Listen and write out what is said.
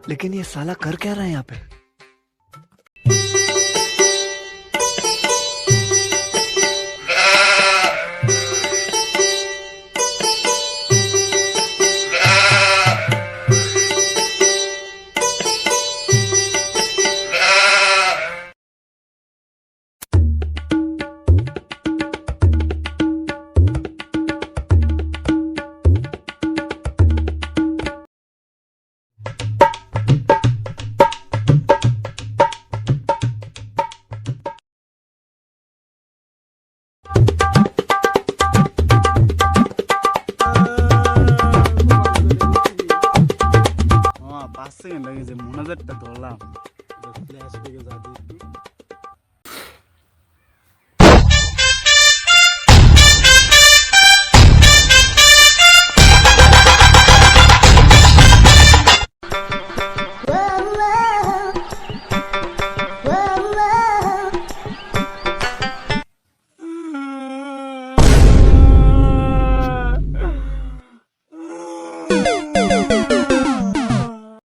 लेकिन ये साला कर क्या रहा है यहाँ पे? পাঁচ সেকেন্ড লাগে যে মনাজারটা ধরলাম ফ্ল্যাশ থেকে যা